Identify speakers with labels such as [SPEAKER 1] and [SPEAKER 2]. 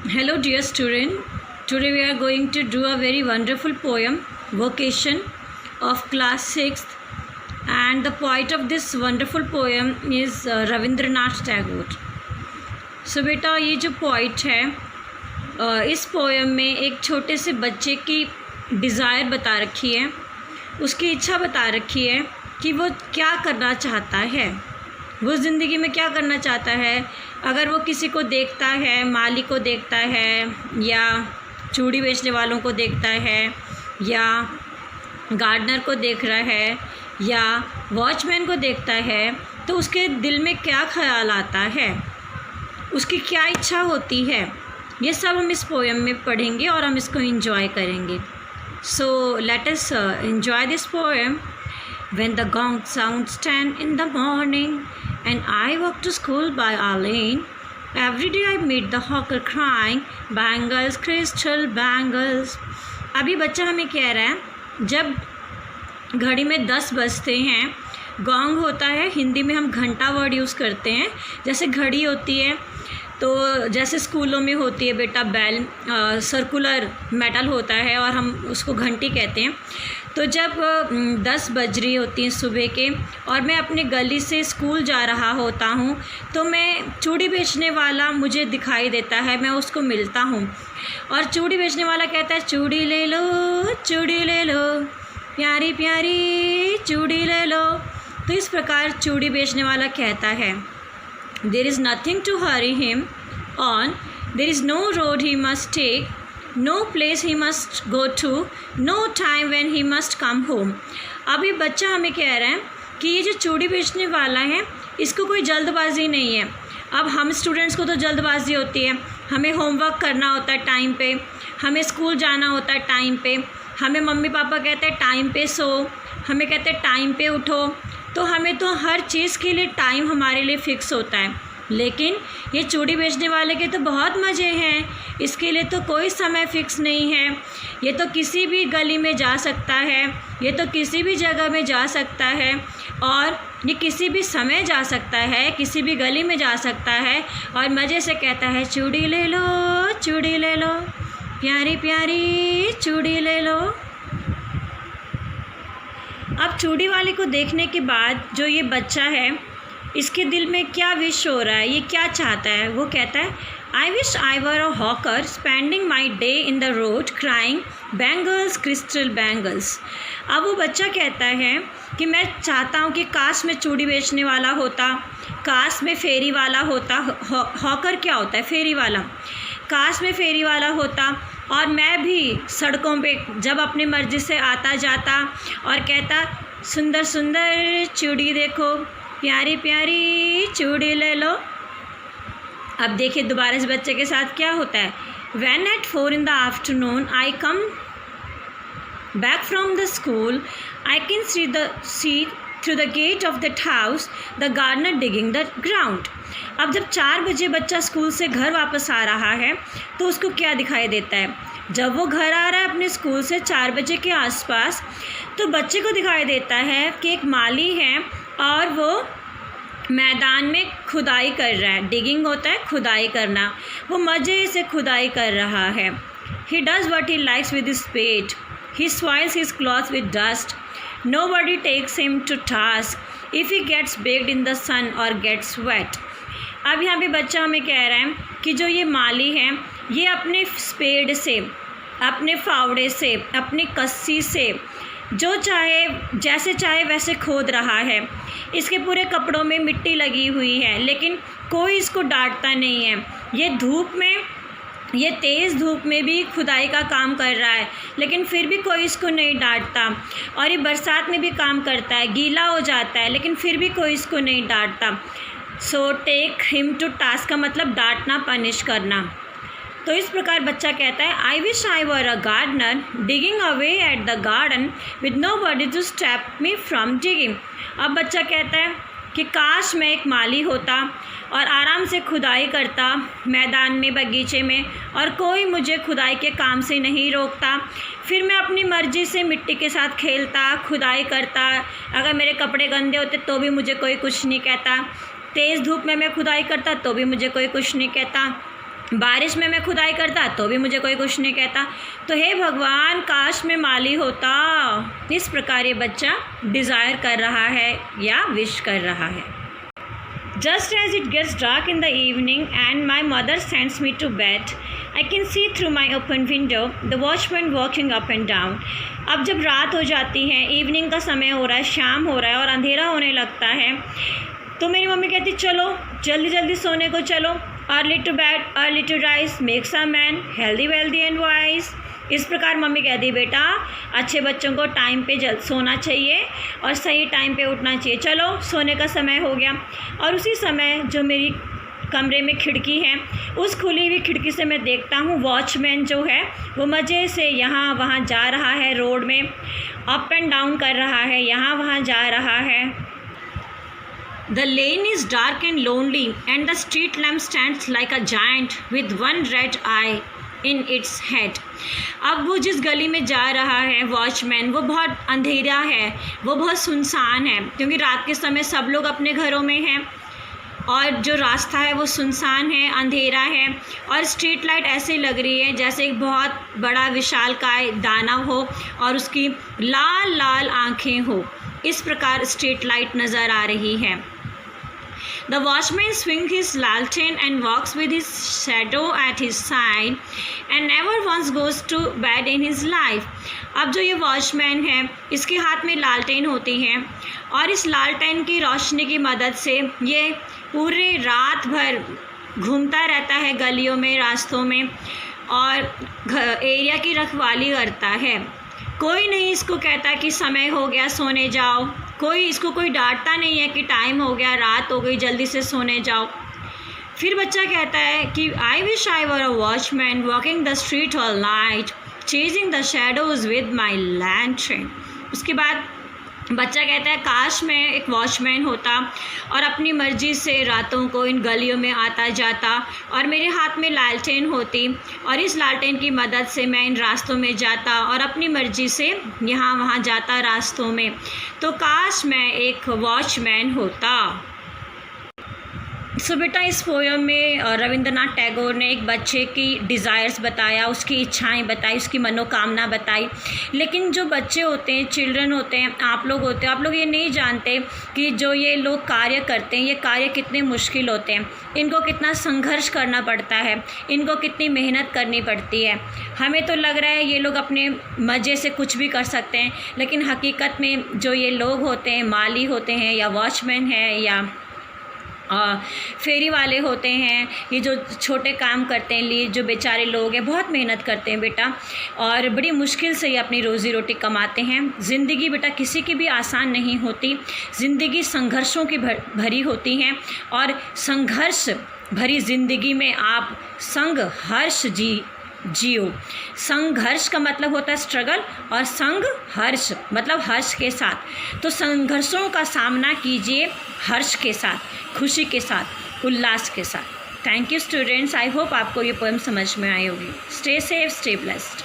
[SPEAKER 1] Hello, dear student. Today we are going to do a very wonderful poem, Vocation, of class 6th. And the poet of this wonderful poem is Rabindranath Tagore. So बेटा ये जो poet है इस poem में एक छोटे से बच्चे की डिज़ायर बता रखी है, उसकी इच्छा बता रखी है कि वो क्या करना चाहता है, वो ज़िंदगी में क्या करना चाहता है। अगर वो किसी को देखता है, माली को देखता है या चूड़ी बेचने वालों को देखता है या गार्डनर को देख रहा है या वॉचमैन को देखता है, तो उसके दिल में क्या ख़्याल आता है, उसकी क्या इच्छा होती है, ये सब हम इस पोएम में पढ़ेंगे और हम इसको एंजॉय करेंगे। So let us enjoy this poem. When the gong sounds 10 in the morning and I walk to school by a lane, every day I meet the hawker crying, bangles, crystal bangles. अभी बच्चा हमें कह रहा है जब घड़ी में 10 बजते हैं, गॉन्ग होता है, हिंदी में हम घंटा वर्ड यूज़ करते हैं। जैसे घड़ी होती है तो जैसे स्कूलों में होती है बेटा बेल, सर्कुलर मेटल होता है और हम उसको घंटी कहते हैं। तो जब 10 बज रही होती हैं सुबह के और मैं अपने गली से स्कूल जा रहा होता हूँ, तो मैं चूड़ी बेचने वाला मुझे दिखाई देता है, मैं उसको मिलता हूँ और चूड़ी बेचने वाला कहता है चूड़ी ले लो प्यारी प्यारी चूड़ी ले लो। तो इस प्रकार चूड़ी बेचने वाला कहता है। There is nothing to hurry him on, there is no road he must take, no place he must go to, no time when he must come home. अब ये बच्चा हमें कह रहा है कि ये जो चूड़ी बेचने वाला है इसको कोई जल्दबाजी नहीं है। अब हम स्टूडेंट्स को तो जल्दबाजी होती है, हमें होमवर्क करना होता है टाइम पे, हमें स्कूल जाना होता है टाइम पे, हमें मम्मी पापा कहते हैं टाइम पे सो, हमें कहते हैं टाइम पे उठो, तो हमें तो हर चीज़ के लिए टाइम हमारे लिए फ़िक्स होता है। लेकिन ये चूड़ी बेचने वाले के तो बहुत मज़े हैं, इसके लिए तो कोई समय फ़िक्स नहीं है। ये तो किसी भी गली में जा सकता है, ये तो किसी भी जगह में जा सकता है और ये किसी भी समय जा सकता है, किसी भी गली में जा सकता है और मज़े से कहता है चूड़ी ले लो प्यारी प्यारी चूड़ी ले लो। अब चूड़ी वाले को देखने के बाद जो ये बच्चा है इसके दिल में क्या विश हो रहा है, ये क्या चाहता है। वो कहता है I wish I were a hawker spending my day in the road crying bangles crystal bangles. अब वो बच्चा कहता है कि मैं चाहता हूँ कि काश में चूड़ी बेचने वाला होता, काश में फेरी वाला होता। हॉकर क्या होता है? फेरी वाला। काश में फेरी वाला होता और मैं भी सड़कों पे जब अपनी मर्ज़ी से आता जाता और कहता सुंदर सुंदर चूड़ी देखो, प्यारी प्यारी चूड़ी ले लो। अब देखिए दोबारा इस बच्चे के साथ क्या होता है। When at 4 in the afternoon I come back from the school, I can see through the gate of that house the gardener digging the ground. अब जब 4 बजे बच्चा स्कूल से घर वापस आ रहा है तो उसको क्या दिखाई देता है। जब वो घर आ रहा है अपने स्कूल से 4 बजे के आसपास, तो बच्चे को दिखाई देता है कि एक माली है और वो मैदान में खुदाई कर रहा है। डिगिंग होता है खुदाई करना, वो मज़े से खुदाई कर रहा है। He does what he likes with his spade. He soils his clothes with dust. Nobody takes him to task if he gets baked in the sun or gets wet. अब यहाँ पे बच्चा हमें कह रहा है कि जो ये माली है ये अपने स्पेड से, अपने फावड़े से, अपनी कस्सी से जो चाहे जैसे चाहे वैसे खोद रहा है। इसके पूरे कपड़ों में मिट्टी लगी हुई है लेकिन कोई इसको डांटता नहीं है। ये धूप में, ये तेज़ धूप में भी खुदाई का काम कर रहा है लेकिन फिर भी कोई इसको नहीं डांटता। और ये बरसात में भी काम करता है, गीला हो जाता है लेकिन फिर भी कोई इसको नहीं डांटता। So take him to task का मतलब डांटना, पनिश करना। तो इस प्रकार बच्चा कहता है I wish I were a gardener digging away at the garden with nobody to stop me from digging. अब बच्चा कहता है कि काश मैं एक माली होता और आराम से खुदाई करता मैदान में, बगीचे में, और कोई मुझे खुदाई के काम से नहीं रोकता। फिर मैं अपनी मर्ज़ी से मिट्टी के साथ खेलता, खुदाई करता। अगर मेरे कपड़े गंदे होते तो भी मुझे कोई कुछ नहीं कहता। तेज़ धूप में मैं खुदाई करता तो भी मुझे कोई कुछ नहीं कहता। बारिश में मैं खुदाई करता तो भी मुझे कोई कुछ नहीं कहता। तो हे भगवान, काश मैं माली होता। इस प्रकार ये बच्चा डिज़ायर कर रहा है या विश कर रहा है। Just as it gets dark in the evening and my mother sends me to bed, I can see through my open window the watchman walking up and down. अब जब रात हो जाती है, इवनिंग का समय हो रहा है, शाम हो रहा है और अंधेरा होने लगता है, तो मेरी मम्मी कहती चलो जल्दी जल्दी सोने को चलो। Early to bed early to rise makes a man healthy wealthy and wise. इस प्रकार मम्मी कहती बेटा, अच्छे बच्चों को टाइम पे जल्द सोना चाहिए और सही टाइम पे उठना चाहिए। चलो सोने का समय हो गया। और उसी समय जो मेरी कमरे में खिड़की है, उस खुली हुई खिड़की से मैं देखता हूँ वॉचमैन जो है वो मज़े से यहाँ वहाँ जा रहा है, रोड में अप एंड डाउन कर रहा है, यहाँ वहाँ जा रहा है। The lane is dark and lonely and the street lamp stands like a giant with one red eye in its head. अब वो जिस गली में जा रहा है वॉचमैन, वो बहुत अंधेरा है, वो बहुत सुनसान है, क्योंकि रात के समय सब लोग अपने घरों में हैं और जो रास्ता है वो सुनसान है, अंधेरा है और स्ट्रीट लाइट ऐसे लग रही है जैसे एक बहुत बड़ा विशालकाय दानव हो और उसकी लाल लाल आँखें हो। इस प्रकार स्ट्रीट लाइट नज़र आ रही है। The watchman swings his lantern and walks with his shadow at his side and never once goes to bed in his life. अब जो ये वॉचमैन है, इसके हाथ में लालटेन होती है और इस लालटेन की रोशनी की मदद से ये पूरे रात भर घूमता रहता है गलियों में, रास्तों में और एरिया की रखवाली करता है। कोई नहीं इसको कहता कि समय हो गया सोने जाओ, कोई डांटता नहीं है कि टाइम हो गया, रात हो गई, जल्दी से सोने जाओ। फिर बच्चा कहता है कि आई wish I were a watchman walking the street all night chasing the shadows with my lantern. उसके बाद बच्चा कहता है काश मैं एक वॉचमैन होता और अपनी मर्ज़ी से रातों को इन गलियों में आता जाता और मेरे हाथ में लालटेन होती और इस लालटेन की मदद से मैं इन रास्तों में जाता और अपनी मर्ज़ी से यहाँ वहाँ जाता रास्तों में। तो काश मैं एक वॉचमैन होता। सो बेटा, इस पोयम में रविंद्रनाथ टैगोर ने एक बच्चे की डिज़ायर्स बताया, उसकी इच्छाएं बताई, उसकी मनोकामना बताई। लेकिन जो बच्चे होते हैं, चिल्ड्रन होते हैं, आप लोग होते हैं, आप लोग ये नहीं जानते कि जो ये लोग कार्य करते हैं, ये कार्य कितने मुश्किल होते हैं, इनको कितना संघर्ष करना पड़ता है, इनको कितनी मेहनत करनी पड़ती है। हमें तो लग रहा है ये लोग अपने मज़े से कुछ भी कर सकते हैं, लेकिन हकीकत में जो ये लोग होते हैं, माली होते हैं या वॉचमैन है या फेरी वाले होते हैं, ये जो छोटे काम करते हैं, लिए जो बेचारे लोग हैं, बहुत मेहनत करते हैं बेटा और बड़ी मुश्किल से ये अपनी रोज़ी रोटी कमाते हैं। ज़िंदगी बेटा किसी की भी आसान नहीं होती, ज़िंदगी संघर्षों की भरी होती हैं और संघर्ष भरी ज़िंदगी में आप संघर्ष जियो। संघर्ष का मतलब होता है स्ट्रगल और संघर्ष मतलब हर्ष के साथ। तो संघर्षों का सामना कीजिए हर्ष के साथ, खुशी के साथ, उल्लास के साथ। Thank you students, I hope आपको ये पोएम समझ में आई होगी। Stay safe, stay blessed.